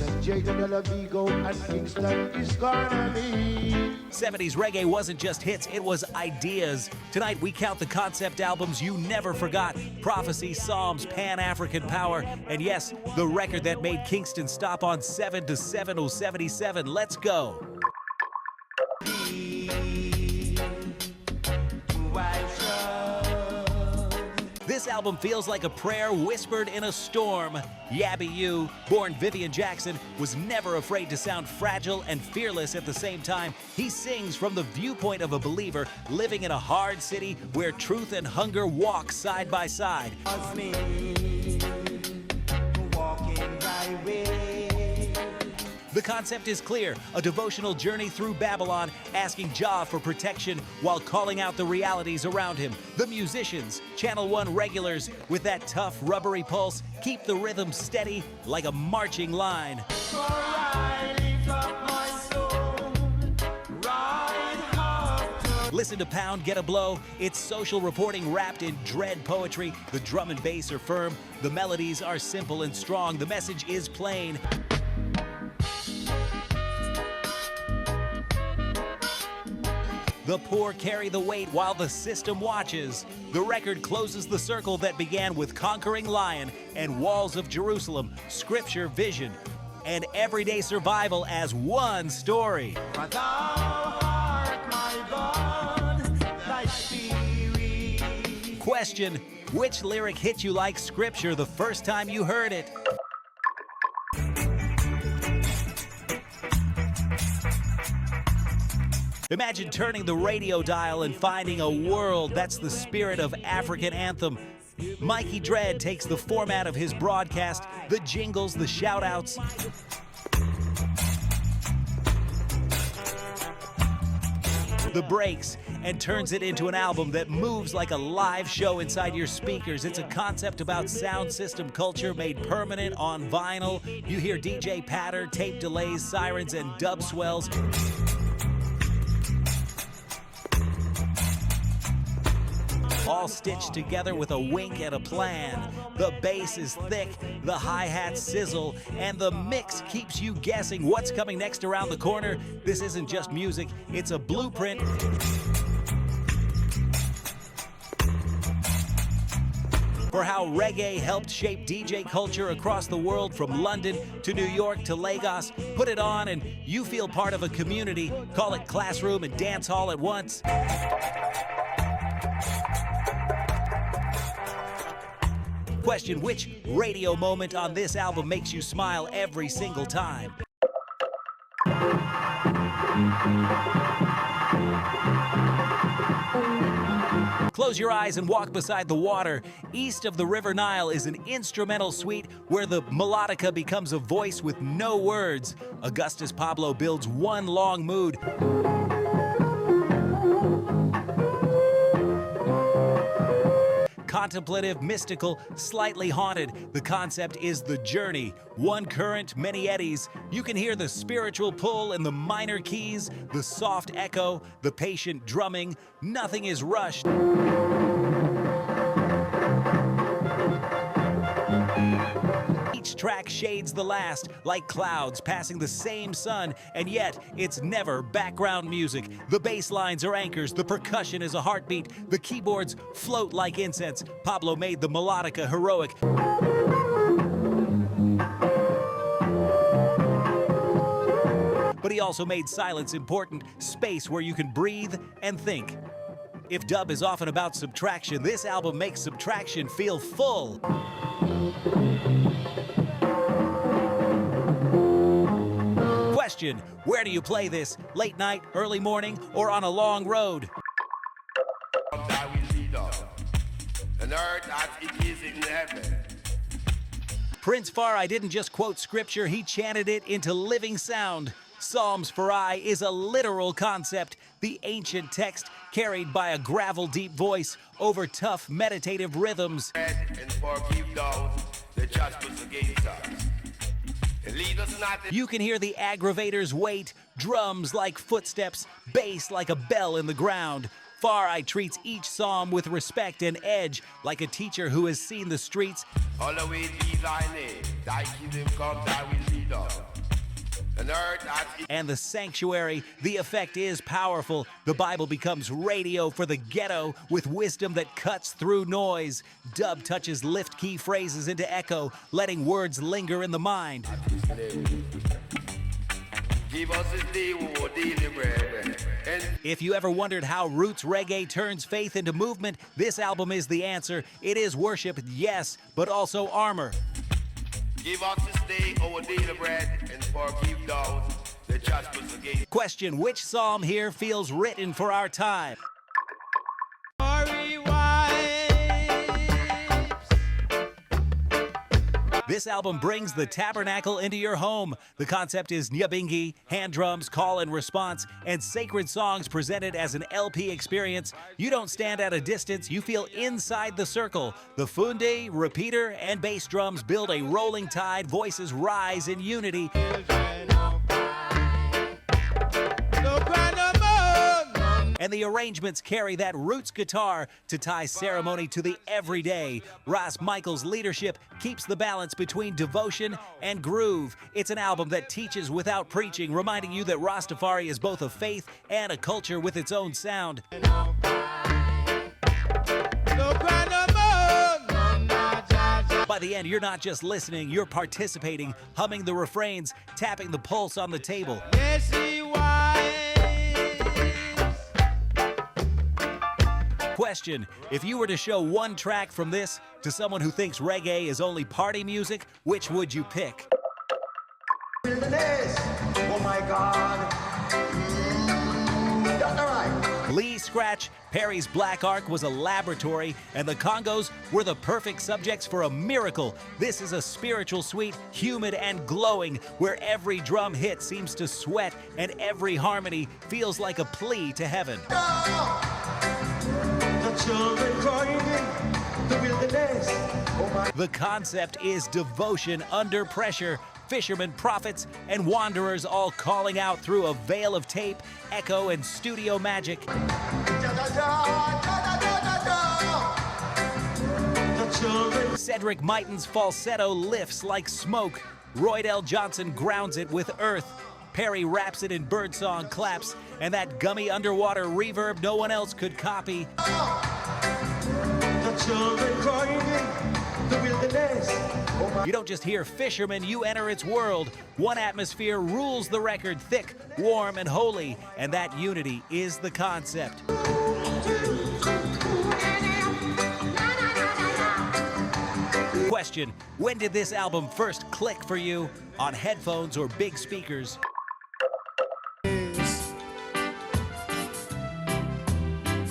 and Kingston is gonna be. 70s reggae wasn't just hits, it was ideas. Tonight we count the concept albums you never forgot. Prophecy, Psalms, Pan-African Power, and yes, the record that made Kingston stop on 7 to 7077. Let's go. This album feels like a prayer whispered in a storm. Nyabinghi, born Vivian Jackson, was never afraid to sound fragile and fearless at the same time. He sings from the viewpoint of a believer living in a hard city where truth and hunger walk side by side. The concept is clear, a devotional journey through Babylon, asking Jah for protection while calling out the realities around him. The musicians, Channel 1 regulars, with that tough, rubbery pulse, keep the rhythm steady like a marching line. Listen to Pound Get a Blow. It's social reporting wrapped in dread poetry. The drum and bass are firm. The melodies are simple and strong. The message is plain. The poor carry the weight while the system watches. The record closes the circle that began with Conquering Lion and Walls of Jerusalem, Scripture, Vision, and everyday survival as one story. For thou art my God, thy spirit. Question: which lyric hit you like Scripture the first time you heard it? Imagine turning the radio dial and finding a world that's the spirit of African anthem. Mikey Dread takes the format of his broadcast, the jingles, the shout-outs, the breaks, and turns it into an album that moves like a live show inside your speakers. It's a concept about sound system culture made permanent on vinyl. You hear DJ patter, tape delays, sirens, and dub swells. All stitched together with a wink and a plan. The bass is thick, the hi-hats sizzle, and the mix keeps you guessing what's coming next around the corner. This isn't just music, it's a blueprint for how reggae helped shape DJ culture across the world, from London to New York to Lagos. Put it on and you feel part of a community. Call it classroom and dance hall at once. Question: which radio moment on this album makes you smile every single time? Close your eyes and walk beside the water. East of the River Nile is an instrumental suite where the melodica becomes a voice with no words. Augustus Pablo builds one long mood. Contemplative, mystical, slightly haunted. The concept is the journey. One current, many eddies. You can hear the spiritual pull in the minor keys, the soft echo, the patient drumming. Nothing is rushed. Each track shades the last, like clouds passing the same sun, and yet it's never background music. The bass lines are anchors, the percussion is a heartbeat, the keyboards float like incense. Pablo made the melodica heroic. But he also made silence important, space where you can breathe and think. If dub is often about subtraction, this album makes subtraction feel full. Question: where do you play this? Late night, early morning, or on a long road? Prince Farai didn't just quote scripture, he chanted it into living sound. Psalms for I is a literal concept, the ancient text carried by a gravel-deep voice over tough meditative rhythms. You can hear the aggravators wait, drums like footsteps, bass like a bell in the ground. Far-Eye treats each psalm with respect and edge, like a teacher who has seen the streets. Always be thy name, thy kingdom come, thy will be done. And the sanctuary, the effect is powerful. The Bible becomes radio for the ghetto with wisdom that cuts through noise. Dub touches lift key phrases into echo, letting words linger in the mind. Give us this day our daily bread. If you ever wondered how roots reggae turns faith into movement, this album is the answer. It is worship, yes, but also armor. Give us this day our daily bread, and forgive those that trespass against. Question, which psalm here feels written for our time? This album brings the tabernacle into your home. The concept is Nyabinghi, hand drums, call and response, and sacred songs presented as an LP experience. You don't stand at a distance, you feel inside the circle. The fundi, repeater, and bass drums build a rolling tide, voices rise in unity. And the arrangements carry that roots guitar to tie ceremony to the everyday. Ross Michael's leadership keeps the balance between devotion and groove. It's an album that teaches without preaching, reminding you that Rastafari is both a faith and a culture with its own sound. By the end, you're not just listening, you're participating, humming the refrains, tapping the pulse on the table. Question, if you were to show one track from this to someone who thinks reggae is only party music, which would you pick? Oh my God. That's all right. Lee Scratch, Perry's Black Ark was a laboratory, and the Congos were the perfect subjects for a miracle. This is a spiritual suite, humid and glowing, where every drum hit seems to sweat and every harmony feels like a plea to heaven. Children crying in the wilderness. Oh my. The concept is devotion under pressure. Fishermen, prophets, and wanderers all calling out through a veil of tape, echo, and studio magic. Cedric Myton's falsetto lifts like smoke. Roydell Johnson grounds it with earth. Perry raps it in birdsong claps, and that gummy underwater reverb no one else could copy. The children crying in the wilderness. Oh my. You don't just hear fishermen, you enter its world. One atmosphere rules the record, thick, warm, and holy, and that unity is the concept. Question, when did this album first click for you? On headphones or big speakers?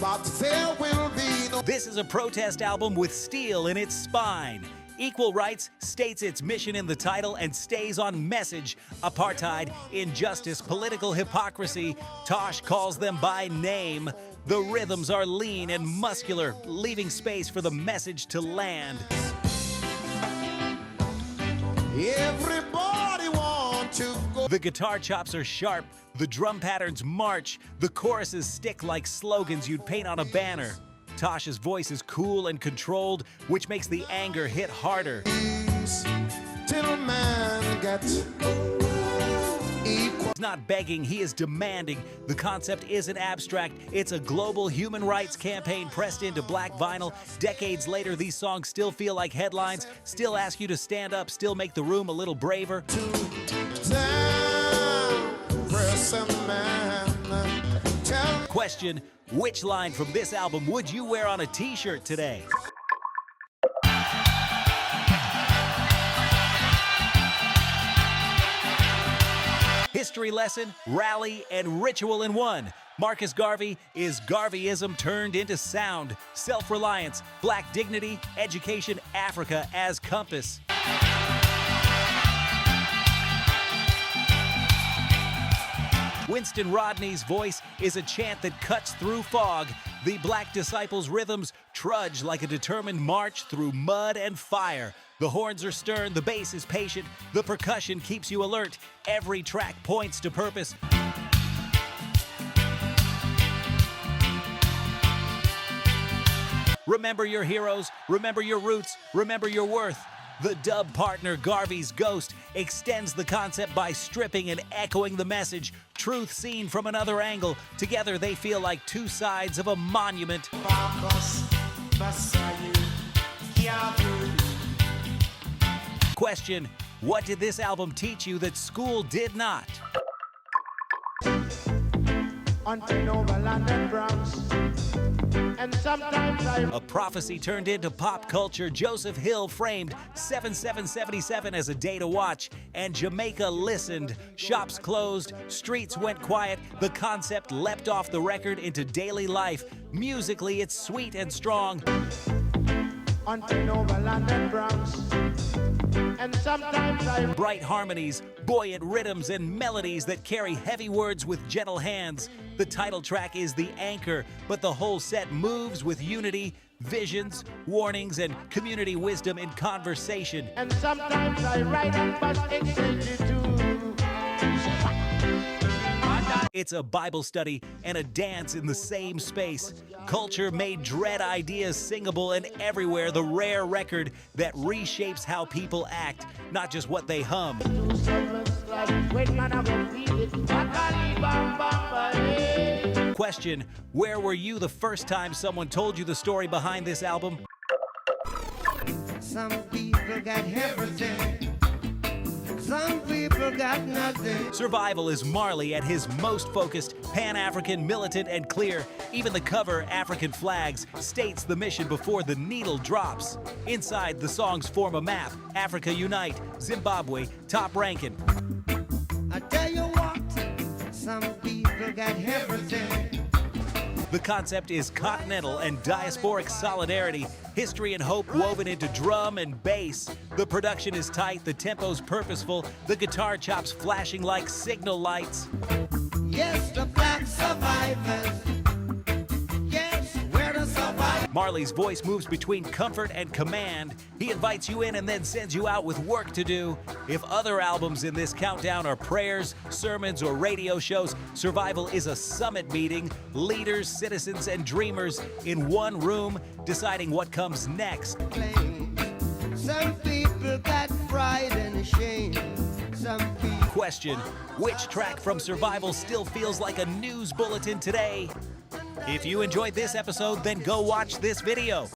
But there will be no. This is a protest album with steel in its spine. Equal rights states its mission in the title and stays on message. Apartheid, injustice, political hypocrisy. Tosh calls them by name. The rhythms are lean and muscular, leaving space for the message to land. Everybody want to go. The guitar chops are sharp, the drum patterns march, the choruses stick like slogans you'd paint on a banner. Tosh's voice is cool and controlled, which makes the anger hit harder. Till man gets equal. He's not begging, he is demanding. The concept isn't abstract, it's a global human rights campaign pressed into black vinyl. Decades later, these songs still feel like headlines, still ask you to stand up, still make the room a little braver. Question, which line from this album would you wear on a t-shirt today? History lesson, rally, and ritual in one. Marcus Garvey is Garveyism turned into sound, self-reliance, black dignity, education, Africa as compass. Winston Rodney's voice is a chant that cuts through fog. The Black Disciples' rhythms trudge like a determined march through mud and fire. The horns are stern, the bass is patient, the percussion keeps you alert. Every track points to purpose. Remember your heroes, remember your roots, remember your worth. The dub partner Garvey's Ghost extends the concept by stripping and echoing the message, truth seen from another angle. Together they feel like two sides of a monument. Question: what did this album teach you that school did not? A prophecy turned into pop culture. Joseph Hill framed 7777 as a day to watch, and Jamaica listened. Shops closed, streets went quiet. The concept leapt off the record into daily life. Musically, it's sweet and strong. Bright harmonies, buoyant rhythms, and melodies that carry heavy words with gentle hands. The title track is the anchor, but the whole set moves with unity, visions, warnings, and community wisdom in conversation. And sometimes I write and bust It's a Bible study and a dance in the same space. Culture made dread ideas singable, and everywhere the rare record that reshapes how people act, not just what they hum. Question: where were you the first time someone told you the story behind this album? Some people got everything. Some people got nothing. Survival is Marley at his most focused, Pan-African, militant, and clear. Even the cover, African flags, states the mission before the needle drops. Inside, the songs form a map. Africa Unite, Zimbabwe, top ranking. I tell you what, some people got everything. The concept is continental and diasporic solidarity, history and hope woven into drum and bass. The production is tight, the tempo's purposeful, the guitar chops flashing like signal lights. Yes, the black survivors. Yes, we're the survivors. Marley's voice moves between comfort and command. He invites you in and then sends you out with work to do. If other albums in this countdown are prayers, sermons, or radio shows, Survival is a summit meeting. Leaders, citizens, and dreamers in one room deciding what comes next. Some people got pride and shame. Some people. Question: which track from Survival still feels like a news bulletin today? If you enjoyed this episode, then go watch this video.